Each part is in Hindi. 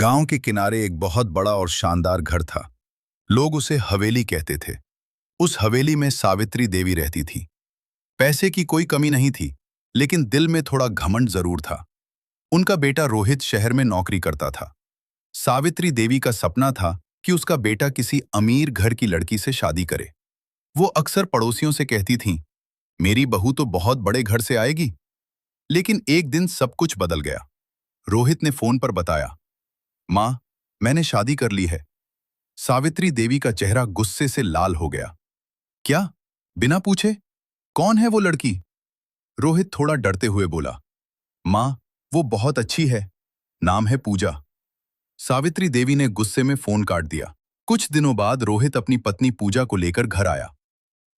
गांव के किनारे एक बहुत बड़ा और शानदार घर था। लोग उसे हवेली कहते थे। उस हवेली में सावित्री देवी रहती थी। पैसे की कोई कमी नहीं थी, लेकिन दिल में थोड़ा घमंड जरूर था। उनका बेटा रोहित शहर में नौकरी करता था। सावित्री देवी का सपना था कि उसका बेटा किसी अमीर घर की लड़की से शादी करे। वो अक्सर पड़ोसियों से कहती थीं, मेरी बहू तो बहुत बड़े घर से आएगी। लेकिन एक दिन सब कुछ बदल गया। रोहित ने फोन पर बताया, माँ, मैंने शादी कर ली है। सावित्री देवी का चेहरा गुस्से से लाल हो गया। क्या? बिना पूछे? कौन है वो लड़की? रोहित थोड़ा डरते हुए बोला, माँ, वो बहुत अच्छी है। नाम है पूजा। सावित्री देवी ने गुस्से में फोन काट दिया। कुछ दिनों बाद रोहित अपनी पत्नी पूजा को लेकर घर आया।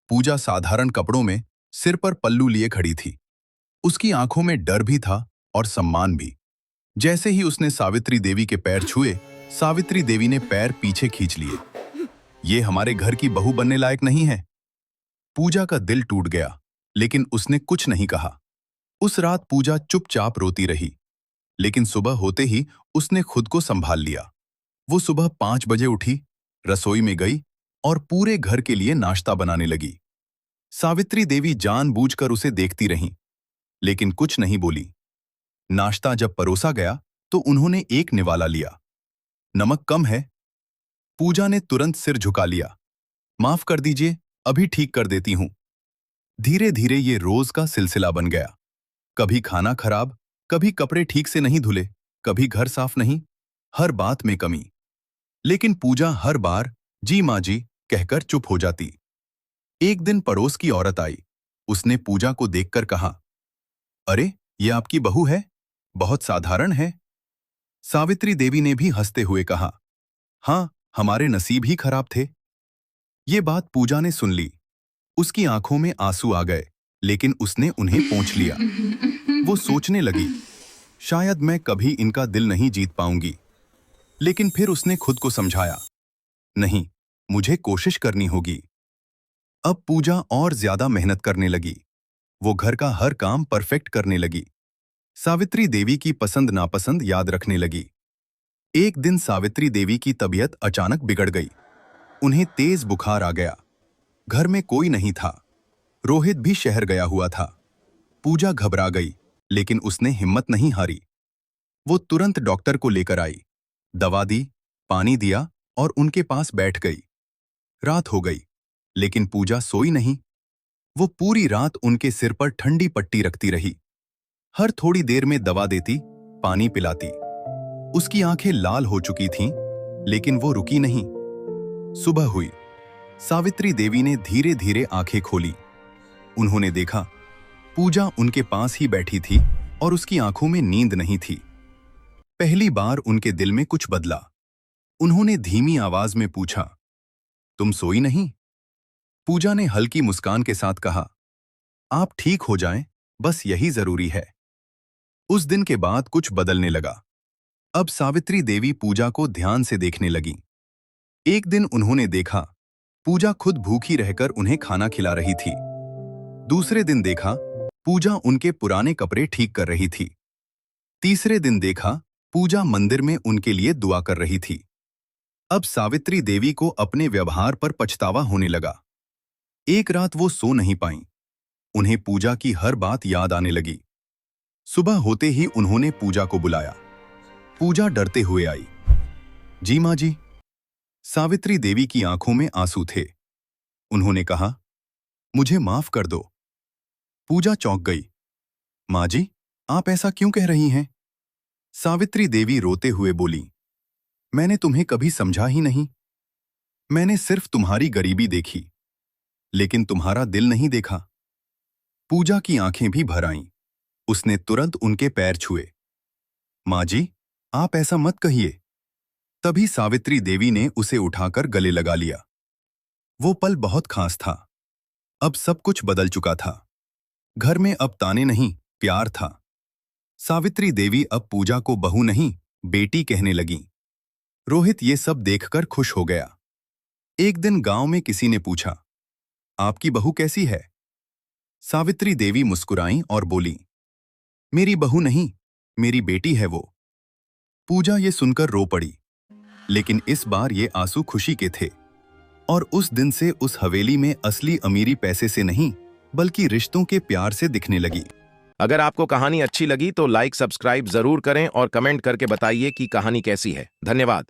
पूजा साधारण कपड़ों में, सिर पर पल्लू लिए खड़ी थी। उसकी आंखों में डर भी था और सम्मान भी। जैसे ही उसने सावित्री देवी के पैर छुए, सावित्री देवी ने पैर पीछे खींच लिए। ये हमारे घर की बहू बनने लायक नहीं है। पूजा का दिल टूट गया, लेकिन उसने कुछ नहीं कहा। उस रात पूजा चुपचाप रोती रही, लेकिन सुबह होते ही उसने खुद को संभाल लिया। वो सुबह 5 बजे उठी, रसोई में गई और पूरे घर के लिए नाश्ता बनाने लगी। सावित्री देवी जानबूझकर उसे देखती रहीं, लेकिन कुछ नहीं बोली। नाश्ता जब परोसा गया, तो उन्होंने एक निवाला लिया। नमक कम है। पूजा ने तुरंत सिर झुका लिया। माफ कर दीजिए, अभी ठीक कर देती हूं। धीरे धीरे ये रोज का सिलसिला बन गया। कभी खाना खराब, कभी कपड़े ठीक से नहीं धुले, कभी घर साफ नहीं, हर बात में कमी। लेकिन पूजा हर बार जी माँ जी कहकर चुप हो जाती। एक दिन पड़ोस की औरत आई। उसने पूजा को देखकर कहा, अरे, ये आपकी बहू है? बहुत साधारण है। सावित्री देवी ने भी हंसते हुए कहा, हाँ, हमारे नसीब ही खराब थे। ये बात पूजा ने सुन ली। उसकी आंखों में आंसू आ गए, लेकिन उसने उन्हें पोंछ लिया। वो सोचने लगी, शायद मैं कभी इनका दिल नहीं जीत पाऊंगी। लेकिन फिर उसने खुद को समझाया, नहीं, मुझे कोशिश करनी होगी। अब पूजा और ज्यादा मेहनत करने लगी। वो घर का हर काम परफेक्ट करने लगी। सावित्री देवी की पसंद नापसंद याद रखने लगी। एक दिन सावित्री देवी की तबीयत अचानक बिगड़ गई। उन्हें तेज बुखार आ गया। घर में कोई नहीं था। रोहित भी शहर गया हुआ था। पूजा घबरा गई, लेकिन उसने हिम्मत नहीं हारी। वो तुरंत डॉक्टर को लेकर आई। दवा दी, पानी दिया और उनके पास बैठ गई। रात हो गई, लेकिन पूजा सोई नहीं। वो पूरी रात उनके सिर पर ठंडी पट्टी रखती रही। हर थोड़ी देर में दवा देती, पानी पिलाती। उसकी आंखें लाल हो चुकी थीं, लेकिन वो रुकी नहीं। सुबह हुई। सावित्री देवी ने धीरे धीरे आंखें खोली। उन्होंने देखा, पूजा उनके पास ही बैठी थी और उसकी आंखों में नींद नहीं थी। पहली बार उनके दिल में कुछ बदला। उन्होंने धीमी आवाज में पूछा, तुम सोई नहीं? पूजा ने हल्की मुस्कान के साथ कहा, आप ठीक हो जाएं, बस यही जरूरी है। उस दिन के बाद कुछ बदलने लगा। अब सावित्री देवी पूजा को ध्यान से देखने लगी। एक दिन उन्होंने देखा, पूजा खुद भूखी रहकर उन्हें खाना खिला रही थी। दूसरे दिन देखा, पूजा उनके पुराने कपड़े ठीक कर रही थी। तीसरे दिन देखा, पूजा मंदिर में उनके लिए दुआ कर रही थी। अब सावित्री देवी को अपने व्यवहार पर पछतावा होने लगा। एक रात वो सो नहीं पाईं। उन्हें पूजा की हर बात याद आने लगी। सुबह होते ही उन्होंने पूजा को बुलाया। पूजा डरते हुए आई। जी माँ जी। सावित्री देवी की आंखों में आंसू थे। उन्होंने कहा, मुझे माफ कर दो। पूजा चौंक गई। माँ जी, आप ऐसा क्यों कह रही हैं? सावित्री देवी रोते हुए बोली, मैंने तुम्हें कभी समझा ही नहीं। मैंने सिर्फ तुम्हारी गरीबी देखी, लेकिन तुम्हारा दिल नहीं देखा। पूजा की आंखें भी भर आईं। उसने तुरंत उनके पैर छुए। माँ जी, आप ऐसा मत कहिए। तभी सावित्री देवी ने उसे उठाकर गले लगा लिया। वो पल बहुत खास था। अब सब कुछ बदल चुका था। घर में अब ताने नहीं, प्यार था। सावित्री देवी अब पूजा को बहू नहीं, बेटी कहने लगीं। रोहित ये सब देखकर खुश हो गया। एक दिन गांव में किसी ने पूछा, आपकी बहू कैसी है? सावित्री देवी मुस्कुराईं और बोली, मेरी बहू नहीं, मेरी बेटी है वो। पूजा ये सुनकर रो पड़ी, लेकिन इस बार ये आंसू खुशी के थे। और उस दिन से उस हवेली में असली अमीरी पैसे से नहीं, बल्कि रिश्तों के प्यार से दिखने लगी। अगर आपको कहानी अच्छी लगी तो लाइक सब्सक्राइब जरूर करें और कमेंट करके बताइए कि कहानी कैसी है। धन्यवाद।